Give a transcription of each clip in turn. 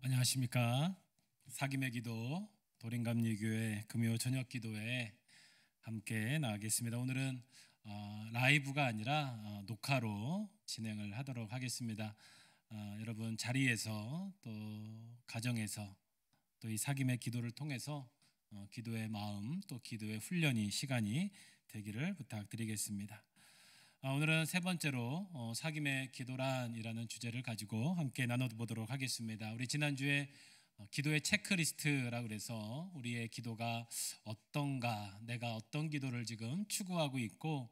안녕하십니까. 사김의 기도 도림감리교회 금요 저녁 기도에 함께 나가겠습니다. 오늘은 라이브가 아니라 녹화로 진행을 하도록 하겠습니다. 여러분 자리에서 또 가정에서 또 이 사김의 기도를 통해서 기도의 마음 또 기도의 훈련이 시간이 되기를 부탁드리겠습니다. 오늘은 세 번째로 사김의 기도란이라는 주제를 가지고 함께 나눠보도록 하겠습니다. 우리 지난주에 기도의 체크리스트라고 그래서 우리의 기도가 어떤가, 내가 어떤 기도를 지금 추구하고 있고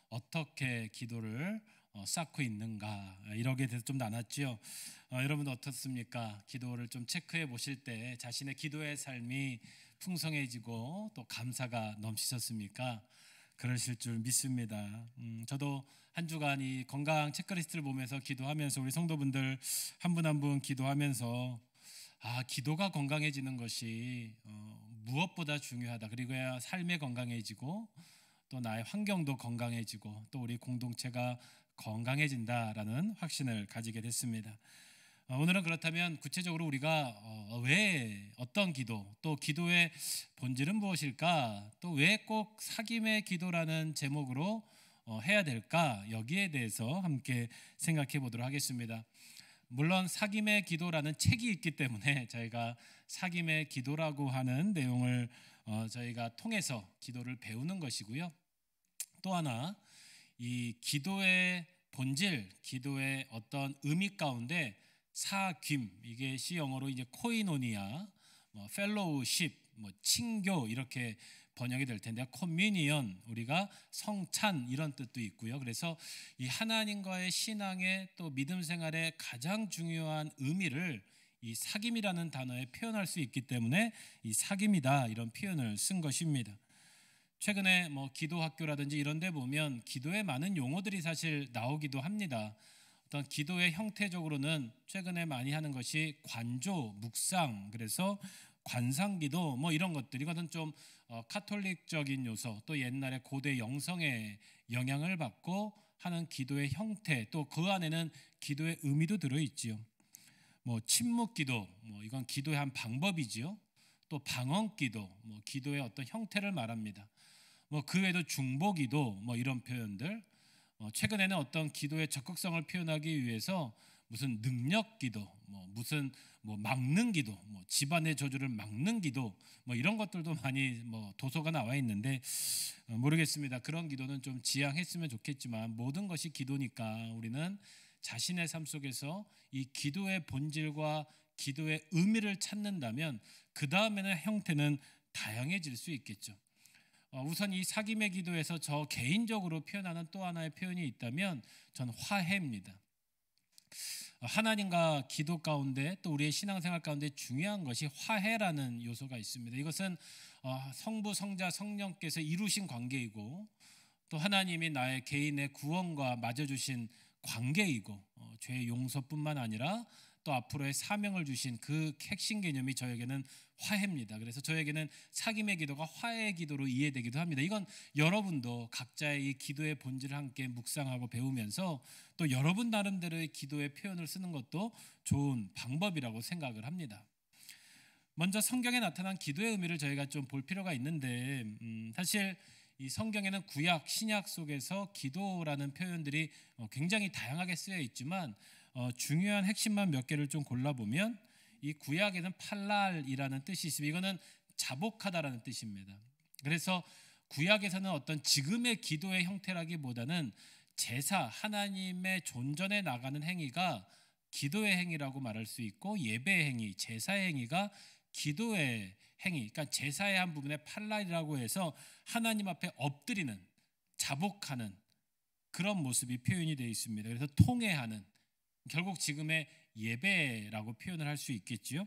어떻게 기도를 쌓고 있는가, 이러게 돼서 좀 나눴죠. 여러분 어떻습니까? 기도를 좀 체크해 보실 때 자신의 기도의 삶이 풍성해지고 또 감사가 넘치셨습니까? 그러실 줄 믿습니다. 저도 한 주간 이 건강 체크리스트를 보면서 기도하면서 우리 성도분들 한 분 한 분 기도하면서 기도가 건강해지는 것이 무엇보다 중요하다. 그리고 삶이 건강해지고 또 나의 환경도 건강해지고 또 우리 공동체가 건강해진다라는 확신을 가지게 됐습니다. 오늘은 그렇다면 구체적으로 우리가 왜 어떤 기도 또 기도의 본질은 무엇일까 또 왜 꼭 사김의 기도라는 제목으로 해야 될까 여기에 대해서 함께 생각해 보도록 하겠습니다. 물론 사김의 기도라는 책이 있기 때문에 저희가 사김의 기도라고 하는 내용을 저희가 통해서 기도를 배우는 것이고요. 또 하나 이 기도의 본질, 기도의 어떤 의미 가운데 사귐, 이게 시 영어로 이제 코이노니아, 펠로우십, 친교 이렇게 번역이 될 텐데 커뮤니언, 우리가 성찬 이런 뜻도 있고요. 그래서 이 하나님과의 신앙의 또 믿음 생활의 가장 중요한 의미를 이 사귐이라는 단어에 표현할 수 있기 때문에 이 사귐이다 이런 표현을 쓴 것입니다. 최근에 기도 학교라든지 이런 데 보면 기도에 많은 용어들이 사실 나오기도 합니다. 어떤 기도의 형태적으로는 최근에 많이 하는 것이 관조, 묵상, 그래서 관상기도 이런 것들, 이것은 좀 카톨릭적인 요소, 또 옛날에 고대 영성의 영향을 받고 하는 기도의 형태, 또 그 안에는 기도의 의미도 들어있지요. 침묵기도, 이건 기도의 한 방법이지요. 또 방언기도, 기도의 어떤 형태를 말합니다. 그 외에도 중보기도, 이런 표현들. 최근에는 어떤 기도의 적극성을 표현하기 위해서 무슨 능력기도, 무슨 막는 기도, 집안의 저주를 막는 기도, 이런 것들도 많이 도서가 나와 있는데 모르겠습니다. 그런 기도는 좀 지양했으면 좋겠지만 모든 것이 기도니까 우리는 자신의 삶 속에서 이 기도의 본질과 기도의 의미를 찾는다면 그 다음에는 형태는 다양해질 수 있겠죠. 우선 이 사김의 기도에서 저 개인적으로 표현하는 또 하나의 표현이 있다면 전 화해입니다. 하나님과 기도 가운데 또 우리의 신앙생활 가운데 중요한 것이 화해라는 요소가 있습니다. 이것은 성부, 성자, 성령께서 이루신 관계이고 또 하나님이 나의 개인의 구원과 맺어주신 관계이고 죄의 용서뿐만 아니라 또 앞으로의 사명을 주신 그 핵심 개념이 저에게는 화해입니다. 그래서 저에게는 사김의 기도가 화해의 기도로 이해되기도 합니다. 이건 여러분도 각자의 이 기도의 본질을 함께 묵상하고 배우면서 또 여러분 나름대로의 기도의 표현을 쓰는 것도 좋은 방법이라고 생각을 합니다. 먼저 성경에 나타난 기도의 의미를 저희가 좀 볼 필요가 있는데 사실 이 성경에는 구약, 신약 속에서 기도라는 표현들이 굉장히 다양하게 쓰여 있지만 중요한 핵심만 몇 개를 좀 골라보면 이 구약에는 팔랄이라는 뜻이 있습니다. 이거는 자복하다라는 뜻입니다. 그래서 구약에서는 어떤 지금의 기도의 형태라기보다는 제사, 하나님의 존전에 나가는 행위가 기도의 행위라고 말할 수 있고 예배의 행위, 제사의 행위가 기도의 행위, 그러니까 제사의 한 부분에 팔랄이라고 해서 하나님 앞에 엎드리는, 자복하는 그런 모습이 표현이 되어 있습니다. 그래서 통회하는, 결국 지금의 예배라고 표현을 할 수 있겠지요.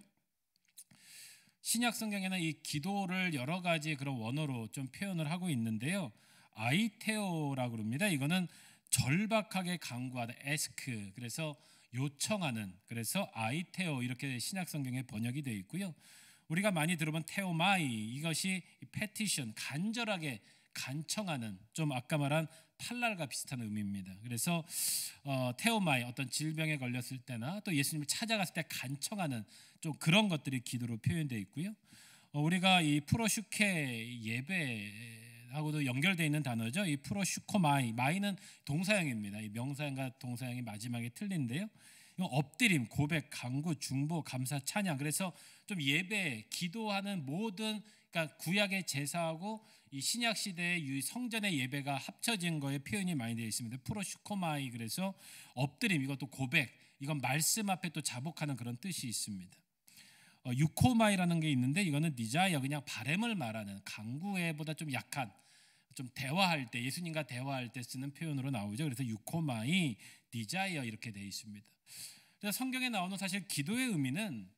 신약 성경에는 이 기도를 여러 가지 그런 원어로 좀 표현을 하고 있는데요. 아이테오라고 합니다. 이거는 절박하게 간구하다, ask, 그래서 요청하는, 그래서 아이테오 이렇게 신약 성경에 번역이 되어 있고요. 우리가 많이 들어본 테오마이, 이것이 petition, 간절하게 간청하는, 좀 아까 말한 탈날과 비슷한 의미입니다. 그래서 테오마이, 어떤 질병에 걸렸을 때나 또 예수님을 찾아갔을 때 간청하는 좀 그런 것들이 기도로 표현되어 있고요. 우리가 이 프로슈케 예배하고도 연결되어 있는 단어죠. 이 프로슈코마이, 마이는 동사형입니다. 이 명사형과 동사형이 마지막에 틀린데요. 엎드림, 고백, 간구, 중보, 감사, 찬양. 그래서 좀 예배, 기도하는 모든, 그러니까 구약의 제사하고 이 신약 시대의 성전의 예배가 합쳐진 거에 표현이 많이 되어 있습니다. 프로슈코마이, 그래서 엎드림, 이것도 고백, 이건 말씀 앞에 또 자복하는 그런 뜻이 있습니다. 유코마이라는 게 있는데 이거는 디자이어, 그냥 바램을 말하는, 간구에보다 좀 약한, 좀 대화할 때, 예수님과 대화할 때 쓰는 표현으로 나오죠. 그래서 유코마이, 디자이어 이렇게 되어 있습니다. 그래서 성경에 나오는 사실 기도의 의미는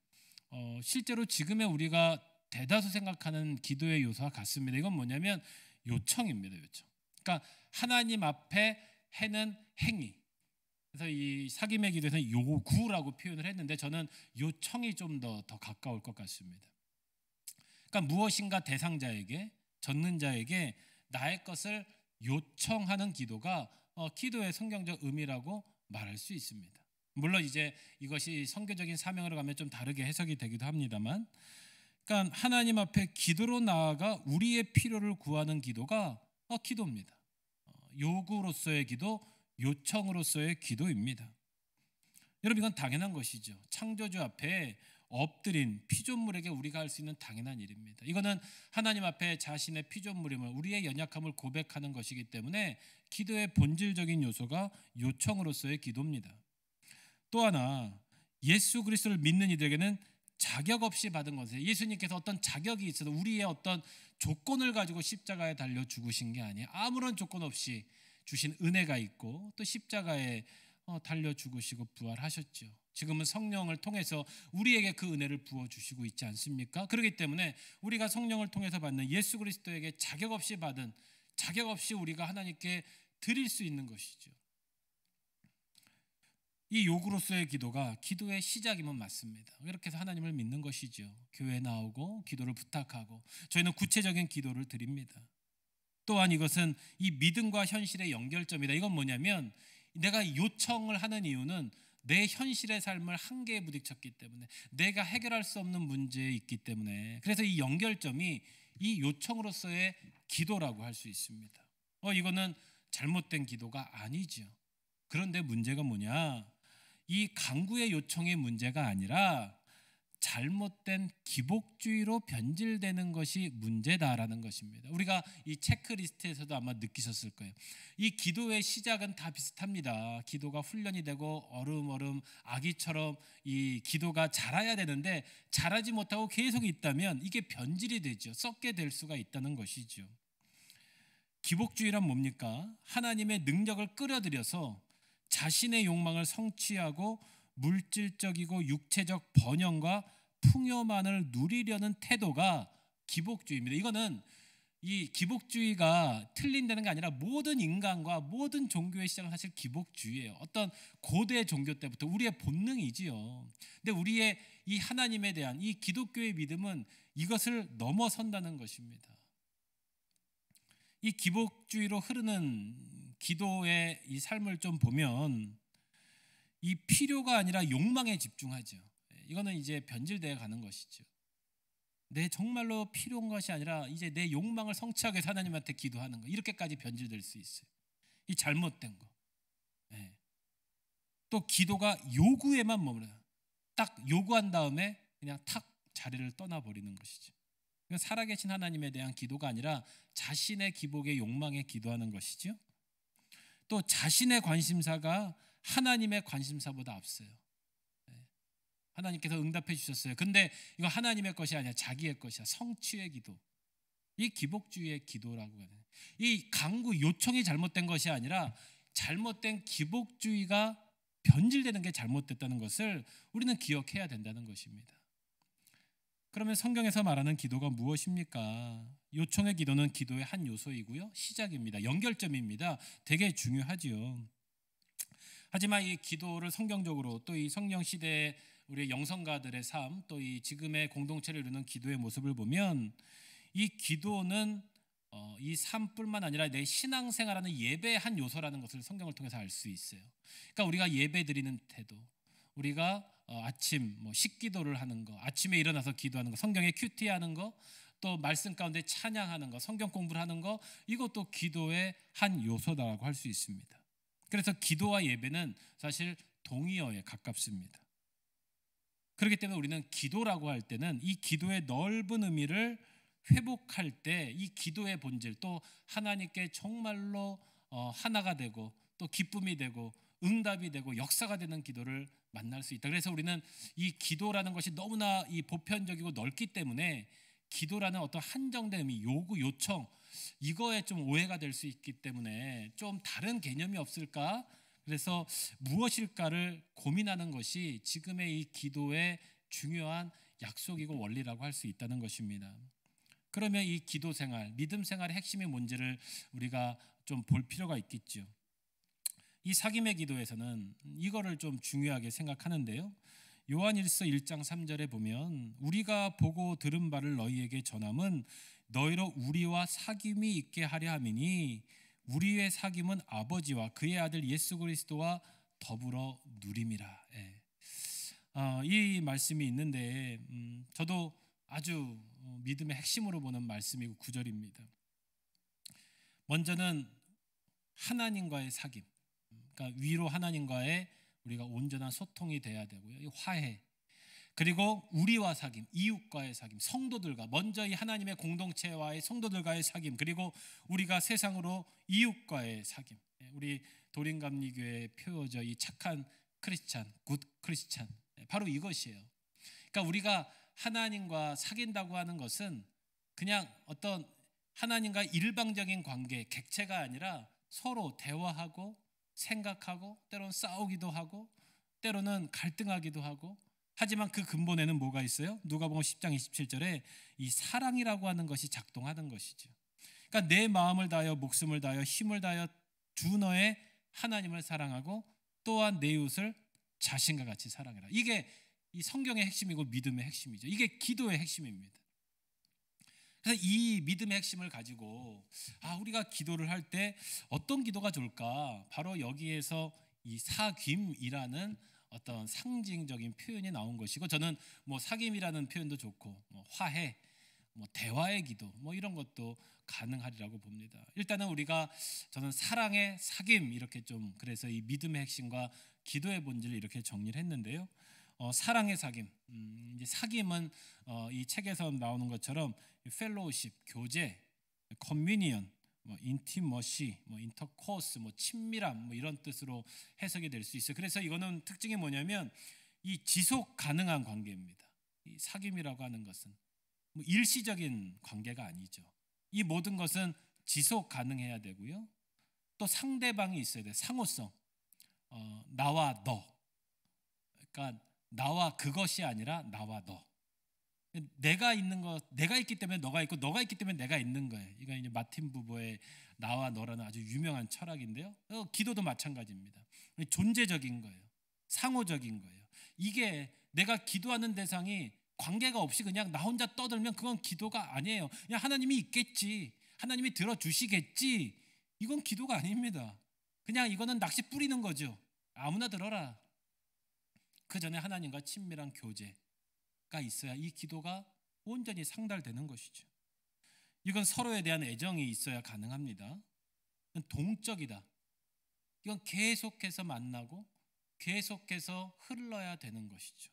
실제로 지금의 우리가 대다수 생각하는 기도의 요소와 같습니다. 이건 뭐냐면 요청입니다. 요청. 그러니까 하나님 앞에 해는 행위. 그래서 이 사김의 기도에서는 요구라고 표현을 했는데 저는 요청이 좀 더 가까울 것 같습니다. 그러니까 무엇인가 대상자에게, 젖는 자에게 나의 것을 요청하는 기도가 기도의 성경적 의미라고 말할 수 있습니다. 물론 이제 이것이 선교적인 사명으로 가면 좀 다르게 해석이 되기도 합니다만, 그러니까 하나님 앞에 기도로 나아가 우리의 필요를 구하는 기도가 기도입니다. 요구로서의 기도, 요청으로서의 기도입니다. 여러분, 이건 당연한 것이죠. 창조주 앞에 엎드린 피조물에게 우리가 할 수 있는 당연한 일입니다. 이거는 하나님 앞에 자신의 피조물임을, 우리의 연약함을 고백하는 것이기 때문에 기도의 본질적인 요소가 요청으로서의 기도입니다. 또 하나, 예수 그리스도를 믿는 이들에게는 자격 없이 받은 것이에요. 예수님께서 어떤 자격이 있어도 우리의 어떤 조건을 가지고 십자가에 달려 죽으신 게 아니에요. 아무런 조건 없이 주신 은혜가 있고 또 십자가에 달려 죽으시고 부활하셨죠. 지금은 성령을 통해서 우리에게 그 은혜를 부어주시고 있지 않습니까? 그렇기 때문에 우리가 성령을 통해서 받는 예수 그리스도에게 자격 없이 받은, 자격 없이 우리가 하나님께 드릴 수 있는 것이죠. 이 요구로서의 기도가 기도의 시작이면 맞습니다. 이렇게 해서 하나님을 믿는 것이죠. 교회에 나오고 기도를 부탁하고 저희는 구체적인 기도를 드립니다. 또한 이것은 이 믿음과 현실의 연결점이다. 이건 뭐냐면 내가 요청을 하는 이유는 내 현실의 삶을 한계에 부딪혔기 때문에, 내가 해결할 수 없는 문제에 있기 때문에, 그래서 이 연결점이 이 요청으로서의 기도라고 할 수 있습니다. 이거는 잘못된 기도가 아니죠. 그런데 문제가 뭐냐? 이 간구의 요청의 문제가 아니라 잘못된 기복주의로 변질되는 것이 문제다라는 것입니다. 우리가 이 체크리스트에서도 아마 느끼셨을 거예요. 이 기도의 시작은 다 비슷합니다. 기도가 훈련이 되고 어름어름 아기처럼 이 기도가 자라야 되는데 자라지 못하고 계속 있다면 이게 변질이 되죠. 썩게 될 수가 있다는 것이죠. 기복주의란 뭡니까? 하나님의 능력을 끌어들여서 자신의 욕망을 성취하고 물질적이고 육체적 번영과 풍요만을 누리려는 태도가 기복주의입니다. 이거는 이 기복주의가 틀린다는 게 아니라 모든 인간과 모든 종교의 시작은 사실 기복주의예요. 어떤 고대 종교 때부터 우리의 본능이지요. 근데 우리의 이 하나님에 대한 이 기독교의 믿음은 이것을 넘어선다는 것입니다. 이 기복주의로 흐르는 기도의 이 삶을 좀 보면 이 필요가 아니라 욕망에 집중하죠. 이거는 이제 변질되어 가는 것이죠. 내 정말로 필요한 것이 아니라 이제 내 욕망을 성취하기 위해서 하나님한테 기도하는 거, 이렇게까지 변질될 수 있어요. 이 잘못된 거. 또 기도가 요구에만 머물러요. 딱 요구한 다음에 그냥 탁 자리를 떠나버리는 것이죠. 살아계신 하나님에 대한 기도가 아니라 자신의 기복의 욕망에 기도하는 것이죠. 또 자신의 관심사가 하나님의 관심사보다 앞서요. 하나님께서 응답해 주셨어요. 근데 이거 하나님의 것이 아니라 자기의 것이야. 성취의 기도. 이 기복주의의 기도라고 하는. 이 간구 요청이 잘못된 것이 아니라 잘못된 기복주의가 변질되는 게 잘못됐다는 것을 우리는 기억해야 된다는 것입니다. 그러면 성경에서 말하는 기도가 무엇입니까? 요청의 기도는 기도의 한 요소이고요. 시작입니다. 연결점입니다. 되게 중요하지요. 하지만 이 기도를 성경적으로 또 이 성령 시대의 우리 영성가들의 삶, 또 이 지금의 공동체를 이루는 기도의 모습을 보면 이 기도는 이 삶뿐만 아니라 내 신앙생활하는 예배의 한 요소라는 것을 성경을 통해서 알 수 있어요. 그러니까 우리가 예배 드리는 태도, 우리가 아침 식기도를 하는 거, 아침에 일어나서 기도하는 거, 성경에 큐티하는 거, 또 말씀 가운데 찬양하는 거, 성경 공부를 하는 거, 이것도 기도의 한 요소다라고 할 수 있습니다. 그래서 기도와 예배는 사실 동의어에 가깝습니다. 그렇기 때문에 우리는 기도라고 할 때는 이 기도의 넓은 의미를 회복할 때 이 기도의 본질, 또 하나님께 정말로 하나가 되고 또 기쁨이 되고 응답이 되고 역사가 되는 기도를 만날 수 있다. 그래서 우리는 이 기도라는 것이 너무나 이 보편적이고 넓기 때문에 기도라는 어떤 한정된 의미, 요구, 요청, 이거에 좀 오해가 될 수 있기 때문에 좀 다른 개념이 없을까? 그래서 무엇일까를 고민하는 것이 지금의 이 기도의 중요한 약속이고 원리라고 할 수 있다는 것입니다. 그러면 이 기도 생활, 믿음 생활의 핵심이 뭔지를 우리가 좀 볼 필요가 있겠죠. 이 사김의 기도에서는 이거를 좀 중요하게 생각하는데요. 요한일서 1장 3절에 보면 우리가 보고 들은 바를 너희에게 전함은 너희로 우리와 사귐이 있게 하려 함이니 우리의 사귐은 아버지와 그의 아들 예수 그리스도와 더불어 누림이라. 이 말씀이 있는데 저도 아주 믿음의 핵심으로 보는 말씀이고 구절입니다. 먼저는 하나님과의 사귐, 그러니까 위로 하나님과의 우리가 온전한 소통이 돼야 되고요. 화해, 그리고 우리와 사귐, 이웃과의 사귐, 성도들과 먼저 이 하나님의 공동체와의 성도들과의 사귐, 그리고 우리가 세상으로 이웃과의 사귐. 우리 도림감리교회에 표어져 이 착한 크리스찬, 굿 크리스찬, 바로 이것이에요. 그러니까 우리가 하나님과 사귄다고 하는 것은 그냥 어떤 하나님과 일방적인 관계, 객체가 아니라 서로 대화하고 생각하고 때로는 싸우기도 하고 때로는 갈등하기도 하고, 하지만 그 근본에는 뭐가 있어요? 누가복음 10장 27절에 이 사랑이라고 하는 것이 작동하는 것이죠. 그러니까 내 마음을 다하여 목숨을 다하여 힘을 다하여 주 너의 하나님을 사랑하고 또한 내 이웃을 자신과 같이 사랑해라. 이게 이 성경의 핵심이고 믿음의 핵심이죠. 이게 기도의 핵심입니다. 그래서 이 믿음의 핵심을 가지고 우리가 기도를 할 때 어떤 기도가 좋을까? 바로 여기에서 이 사귐이라는 어떤 상징적인 표현이 나온 것이고, 저는 사귐이라는 표현도 좋고 화해, 대화의 기도 이런 것도 가능하리라고 봅니다. 일단은 저는 사랑의 사귐 이렇게 좀, 그래서 이 믿음의 핵심과 기도의 본질을 이렇게 정리를 했는데요. 사랑의 사귐, 이제 사귐은 이 책에서 나오는 것처럼 펠로우십, 교제, 커뮤니언, 인티머시, 인터코스, 친밀함 이런 뜻으로 해석이 될 수 있어요. 그래서 이거는 특징이 뭐냐면 이 지속 가능한 관계입니다. 이 사귐이라고 하는 것은 일시적인 관계가 아니죠. 이 모든 것은 지속 가능해야 되고요. 또 상대방이 있어야 돼. 상호성. 나와 너. 그러니까 나와 그것이 아니라 나와 너. 내가 있는 것, 내가 있기 때문에 너가 있고 너가 있기 때문에 내가 있는 거예요. 이거 이제 마틴 부버의 나와 너라는 아주 유명한 철학인데요. 기도도 마찬가지입니다. 존재적인 거예요. 상호적인 거예요. 이게 내가 기도하는 대상이 관계가 없이 그냥 나 혼자 떠들면 그건 기도가 아니에요. 그냥 하나님이 있겠지, 하나님이 들어주시겠지, 이건 기도가 아닙니다. 그냥 이거는 낚시 뿌리는 거죠. 아무나 들어라. 그 전에 하나님과 친밀한 교제가 있어야 이 기도가 온전히 상달되는 것이죠. 이건 서로에 대한 애정이 있어야 가능합니다. 이건 동적이다. 이건 계속해서 만나고 계속해서 흘러야 되는 것이죠.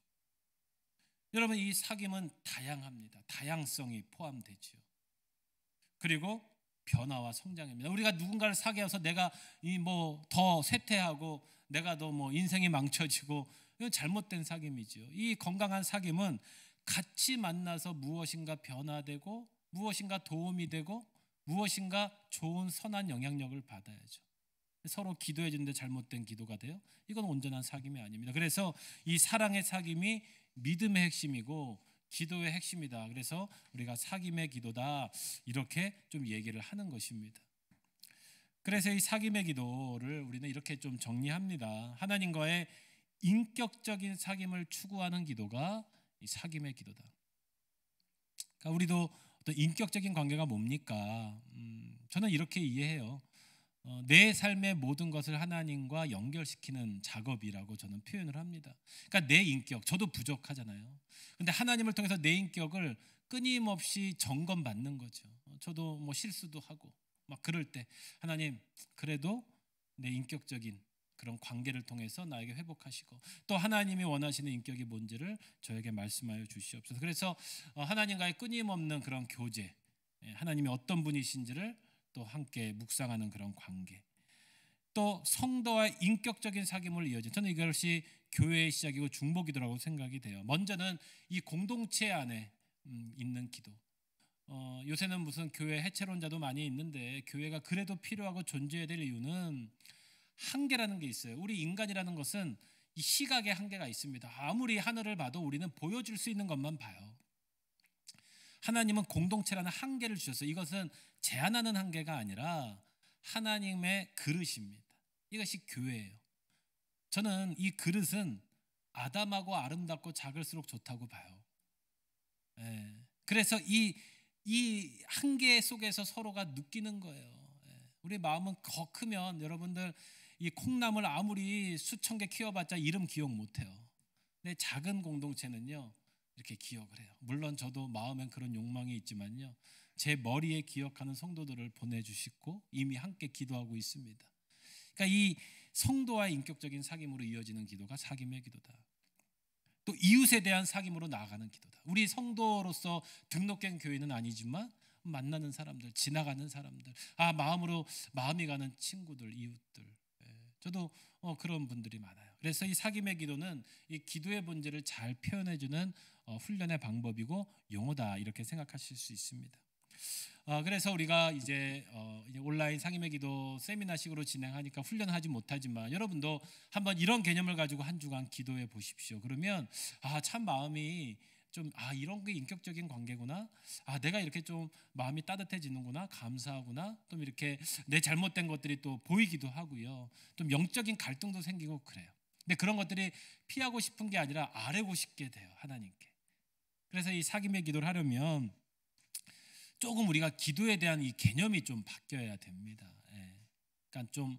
여러분, 이 사귐은 다양합니다. 다양성이 포함되죠. 그리고 변화와 성장입니다. 우리가 누군가를 사귀어서 내가 더 쇠퇴하고 내가 더 인생이 망쳐지고, 이건 잘못된 사귐이죠. 이 건강한 사귐은 같이 만나서 무엇인가 변화되고 무엇인가 도움이 되고 무엇인가 좋은 선한 영향력을 받아야죠. 서로 기도해 주는데 잘못된 기도가 돼요? 이건 온전한 사귐이 아닙니다. 그래서 이 사랑의 사귐이 믿음의 핵심이고 기도의 핵심이다. 그래서 우리가 사귐의 기도다, 이렇게 좀 얘기를 하는 것입니다. 그래서 이 사귐의 기도를 우리는 이렇게 좀 정리합니다. 하나님과의 인격적인 사귐을 추구하는 기도가 이 사귐의 기도다. 그러니까 우리도 어떤 인격적인 관계가 뭡니까? 저는 이렇게 이해해요. 내 삶의 모든 것을 하나님과 연결시키는 작업이라고 저는 표현을 합니다. 그러니까 내 인격, 저도 부족하잖아요. 근데 하나님을 통해서 내 인격을 끊임없이 점검받는 거죠. 저도 뭐 실수도 하고 막 그럴 때 하나님 그래도 내 인격적인 그런 관계를 통해서 나에게 회복하시고 또 하나님이 원하시는 인격이 뭔지를 저에게 말씀하여 주시옵소서. 그래서 하나님과의 끊임없는 그런 교제, 하나님이 어떤 분이신지를 또 함께 묵상하는 그런 관계, 또 성도와 인격적인 사귐을 이어진, 저는 이것이 교회의 시작이고 중보기도라고 생각이 돼요. 먼저는 이 공동체 안에 있는 기도. 요새는 무슨 교회 해체론자도 많이 있는데 교회가 그래도 필요하고 존재해야 될 이유는 한계라는 게 있어요. 우리 인간이라는 것은 이 시각의 한계가 있습니다. 아무리 하늘을 봐도 우리는 보여줄 수 있는 것만 봐요. 하나님은 공동체라는 한계를 주셨어요. 이것은 제한하는 한계가 아니라 하나님의 그릇입니다. 이것이 교회예요. 저는 이 그릇은 아담하고 아름답고 작을수록 좋다고 봐요. 그래서 이 한계 속에서 서로가 느끼는 거예요. 우리 마음은 더 크면 여러분들 이 콩나물 아무리 수천 개 키워봤자 이름 기억 못해요. 근데 작은 공동체는요 이렇게 기억을 해요. 물론 저도 마음엔 그런 욕망이 있지만요, 제 머리에 기억하는 성도들을 보내주시고 이미 함께 기도하고 있습니다. 그러니까 이 성도와의 인격적인 사귐으로 이어지는 기도가 사귐의 기도다. 또 이웃에 대한 사귐으로 나아가는 기도다. 우리 성도로서 등록된 교회는 아니지만 만나는 사람들, 지나가는 사람들, 마음으로 마음이 가는 친구들, 이웃들, 저도 그런 분들이 많아요. 그래서 이 사귐의 기도는 이 기도의 본질을 잘 표현해주는 훈련의 방법이고 용어다, 이렇게 생각하실 수 있습니다. 그래서 우리가 이제 온라인 사귐의 기도 세미나식으로 진행하니까 훈련하지 못하지만 여러분도 한번 이런 개념을 가지고 한 주간 기도해 보십시오. 그러면 참 마음이 좀 이런 게 인격적인 관계구나, 내가 이렇게 좀 마음이 따뜻해지는구나, 감사하구나, 또 이렇게 내 잘못된 것들이 또 보이기도 하고요, 좀 영적인 갈등도 생기고 그래요. 근데 그런 것들이 피하고 싶은 게 아니라 아뢰고 싶게 돼요, 하나님께. 그래서 이 사귐의 기도를 하려면 조금 우리가 기도에 대한 이 개념이 좀 바뀌어야 됩니다. 그러니까 좀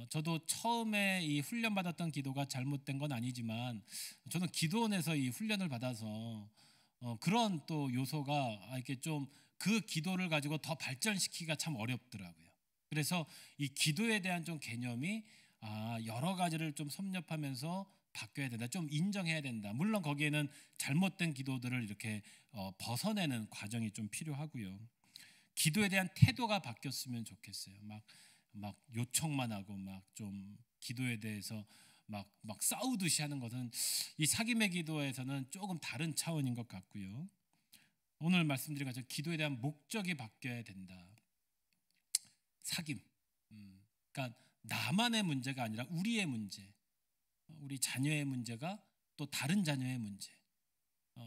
저도 처음에 이 훈련 받았던 기도가 잘못된 건 아니지만 저는 기도원에서 이 훈련을 받아서 그런 또 요소가 이렇게 좀 그 기도를 가지고 더 발전시키기가 참 어렵더라고요. 그래서 이 기도에 대한 좀 개념이 여러 가지를 좀 섭렵하면서 바뀌어야 된다, 좀 인정해야 된다. 물론 거기에는 잘못된 기도들을 이렇게 벗어내는 과정이 좀 필요하고요. 기도에 대한 태도가 바뀌었으면 좋겠어요. 막 요청만 하고 막 좀 기도에 대해서 막 싸우듯이 하는 것은 이 사귐의 기도에서는 조금 다른 차원인 것 같고요. 오늘 말씀드린 것처럼 기도에 대한 목적이 바뀌어야 된다. 사귐, 그러니까 나만의 문제가 아니라 우리의 문제, 우리 자녀의 문제가 또 다른 자녀의 문제,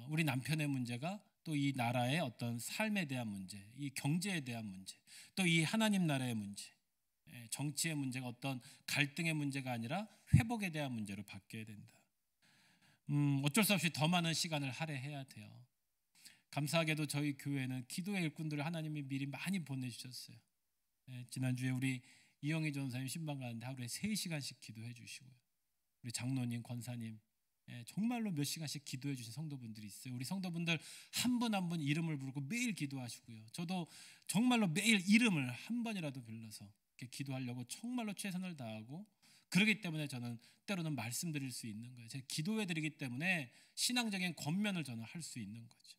우리 남편의 문제가 또 이 나라의 어떤 삶에 대한 문제, 이 경제에 대한 문제, 또 이 하나님 나라의 문제, 정치의 문제가 어떤 갈등의 문제가 아니라 회복에 대한 문제로 바뀌어야 된다. 어쩔 수 없이 더 많은 시간을 할애해야 돼요. 감사하게도 저희 교회는 기도의 일꾼들을 하나님이 미리 많이 보내주셨어요. 지난주에 우리 이영희 전사님 신방 가는데 하루에 3시간씩 기도해 주시고요. 우리 장로님, 권사님, 정말로 몇 시간씩 기도해 주신 성도분들이 있어요. 우리 성도분들 한 분 한 분 이름을 부르고 매일 기도하시고요. 저도 정말로 매일 이름을 한 번이라도 불러서 이렇게 기도하려고 정말로 최선을 다하고, 그러기 때문에 저는 때로는 말씀드릴 수 있는 거예요. 제가 기도해 드리기 때문에 신앙적인 권면을 저는 할 수 있는 거죠.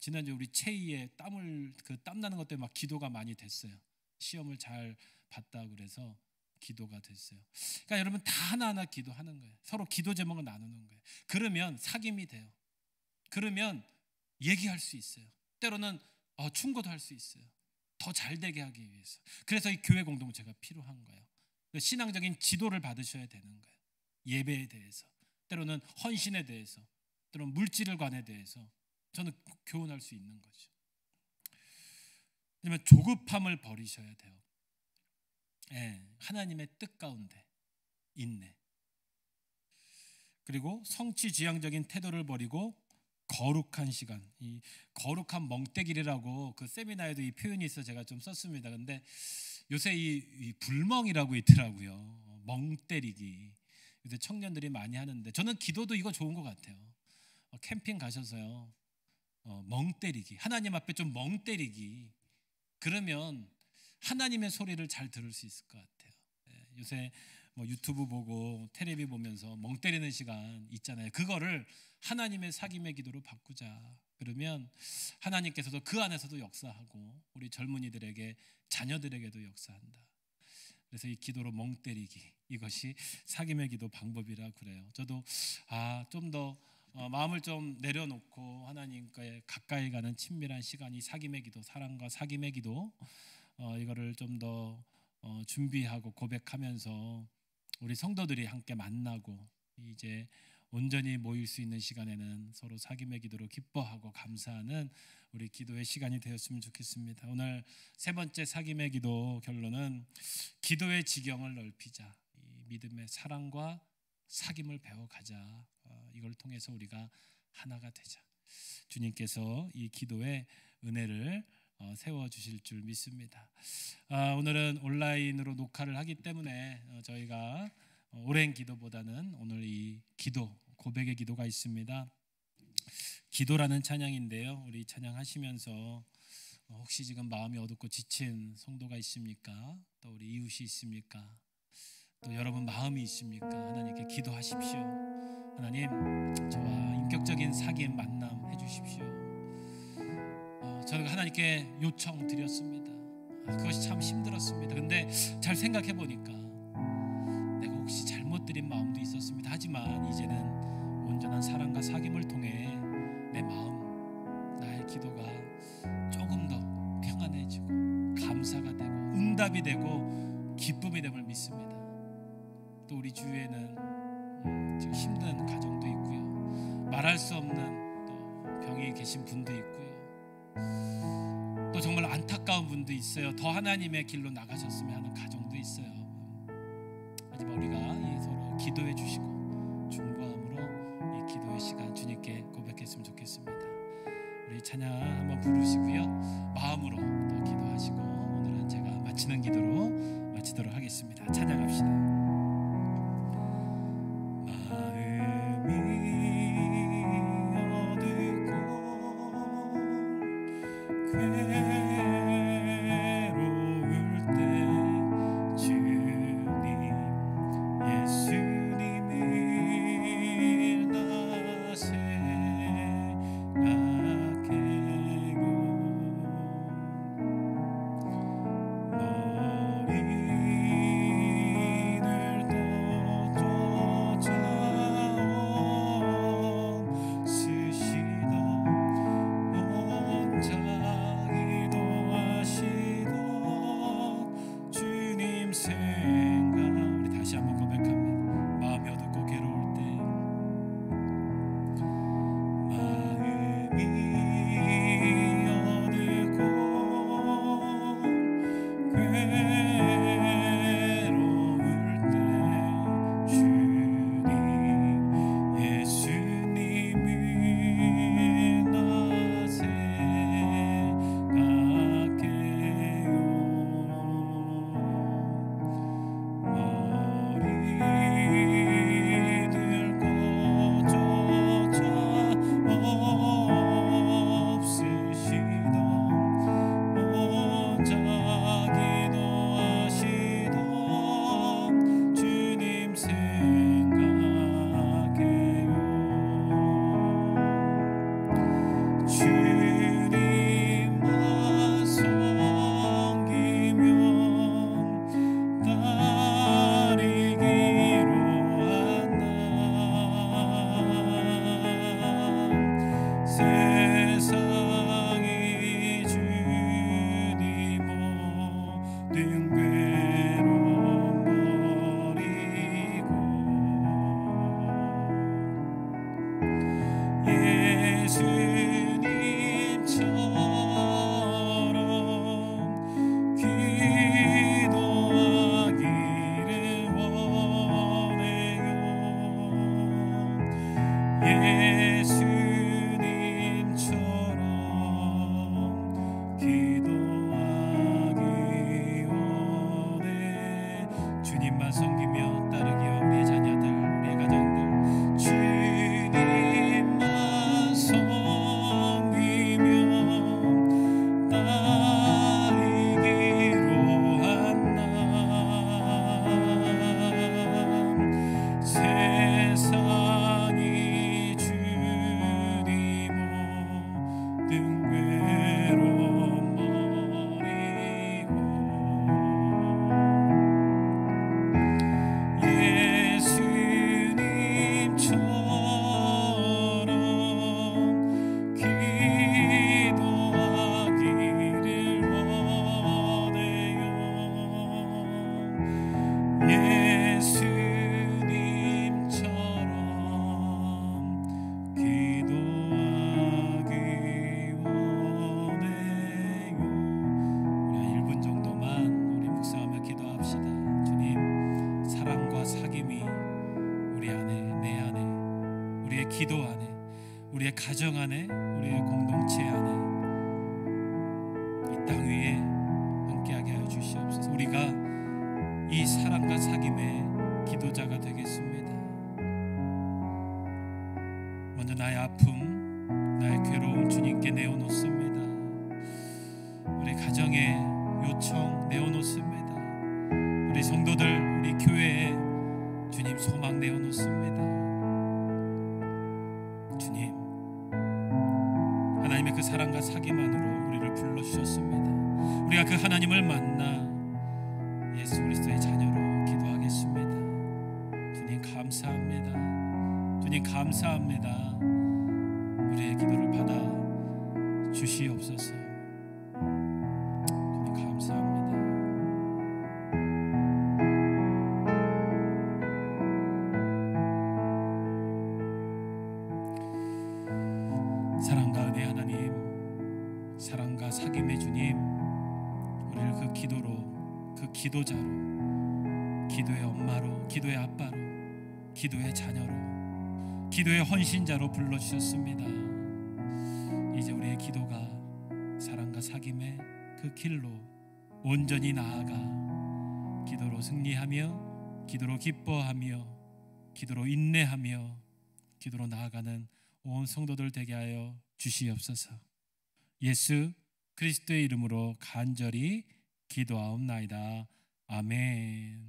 지난주에 우리 채희의 땀 나는 것 때문에 막 기도가 많이 됐어요. 시험을 잘 봤다 그래서 기도가 됐어요. 그러니까 여러분 다 하나하나 기도하는 거예요. 서로 기도 제목을 나누는 거예요. 그러면 사귐이 돼요. 그러면 얘기할 수 있어요. 때로는 충고도 할 수 있어요. 더 잘 되게 하기 위해서. 그래서 이 교회 공동체가 필요한 거예요. 신앙적인 지도를 받으셔야 되는 거예요. 예배에 대해서, 때로는 헌신에 대해서, 때로는 물질을 관에 대해서 저는 교훈할 수 있는 거죠. 왜냐하면 조급함을 버리셔야 돼요. 하나님의 뜻 가운데 인내, 그리고 성취지향적인 태도를 버리고 거룩한 시간, 이 거룩한 멍때기라고 그 세미나에도 이 표현이 있어 제가 좀 썼습니다. 근데 요새 이 불멍이라고 있더라고요. 멍 때리기. 요새 청년들이 많이 하는데 저는 기도도 이거 좋은 것 같아요. 캠핑 가셔서요, 멍 때리기, 하나님 앞에 좀 멍 때리기. 그러면 하나님의 소리를 잘 들을 수 있을 것 같아요. 요새 뭐 유튜브 보고 텔레비 보면서 멍 때리는 시간 있잖아요. 그거를 하나님의 사귐의 기도로 바꾸자. 그러면 하나님께서도 그 안에서도 역사하고 우리 젊은이들에게, 자녀들에게도 역사한다. 그래서 이 기도로 멍 때리기, 이것이 사귐의 기도 방법이라 그래요. 저도 좀 더 마음을 좀 내려놓고 하나님과의 가까이 가는 친밀한 시간이 사귐의 기도, 사랑과 사귐의 기도, 이거를 좀 더 준비하고 고백하면서 우리 성도들이 함께 만나고 이제 온전히 모일 수 있는 시간에는 서로 사귐의 기도로 기뻐하고 감사하는 우리 기도의 시간이 되었으면 좋겠습니다. 오늘 세 번째 사귐의 기도 결론은 기도의 지경을 넓히자. 이 믿음의 사랑과 사귐을 배워가자. 이걸 통해서 우리가 하나가 되자. 주님께서 이 기도의 은혜를 세워주실 줄 믿습니다. 오늘은 온라인으로 녹화를 하기 때문에 저희가 오랜 기도보다는 오늘 이 기도, 고백의 기도가 있습니다. 기도라는 찬양인데요, 우리 찬양하시면서 혹시 지금 마음이 어둡고 지친 성도가 있습니까? 또 우리 이웃이 있습니까? 또 여러분 마음이 있습니까? 하나님께 기도하십시오. 하나님, 저와 인격적인 사귐 만남 해주십시오. 저희가 하나님께 요청 드렸습니다. 그것이 참 힘들었습니다. 근데 잘 생각해 보니까 내가 혹시 잘못 드린 마음도 있었습니다. 하지만 이제는 온전한 사랑과 사귐을 통해 내 마음, 나의 기도가 조금 더 평안해지고 감사가 되고 응답이 되고 기쁨이 됨을 믿습니다. 또 우리 주위에는 지금 힘든 가정도 있고요, 말할 수 없는 또 병이 계신 분도 있고요, 또 정말 안타까운 분도 있어요. 더 하나님의 길로 나가셨으면 하는 가정도 있어요. 하지만 우리가 서로 기도해 주시고 중보함으로 이 기도의 시간 주님께 고백했으면 좋겠습니다. 우리 찬양 한번 부르시고요, 마음으로 또 기도하시고 오늘은 제가 마치는 기도로 마치도록 하겠습니다. 찬양합시다. 예수님 예수님처럼 기도하기 원해요. 우리 1분 정도만 우리 묵상하며 기도합시다. 주님, 사랑과 사귐이 우리 안에, 내 안에, 우리의 기도 안에, 우리의 가정 안에, 우리의 공동체 안에, 이 땅 위에 함께하게 하여 주시옵소서. 우리가 이 사랑과 사귐의 기도자가 되겠습니다. 먼저 나의 아픔, 나의 괴로움 주님께 내어놓습니다. 우리 가정의 요청 내어놓습니다. 우리 성도들, 우리 교회에 주님 소망 내어놓습니다. 주님, 하나님의 그 사랑과 사귐만으로 우리를 불러주셨습니다. 우리가 그 하나님을 만나 예수 그리스도의 자녀로 기도하겠습니다. 주님 감사합니다. 주님 감사합니다. 우리의 기도를 받아 주시옵소서. 주님 감사합니다. 사랑과 은혜 하나님, 사랑과 사귐의 주님, 우리를 그 기도로, 그 기도자로, 기도의 엄마로, 기도의 아빠로, 기도의 자녀로, 기도의 헌신자로 불러주셨습니다. 이제 우리의 기도가 사랑과 사귐의 그 길로 온전히 나아가 기도로 승리하며, 기도로 기뻐하며, 기도로 인내하며, 기도로 나아가는 온 성도들 되게 하여 주시옵소서. 예수 그리스도의 이름으로 간절히 기도하옵나이다. 아멘.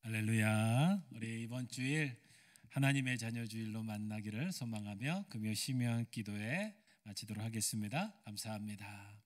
할렐루야. 우리 이번 주일 하나님의 자녀 주일로 만나기를 소망하며 금요 심야한 기도에 마치도록 하겠습니다. 감사합니다.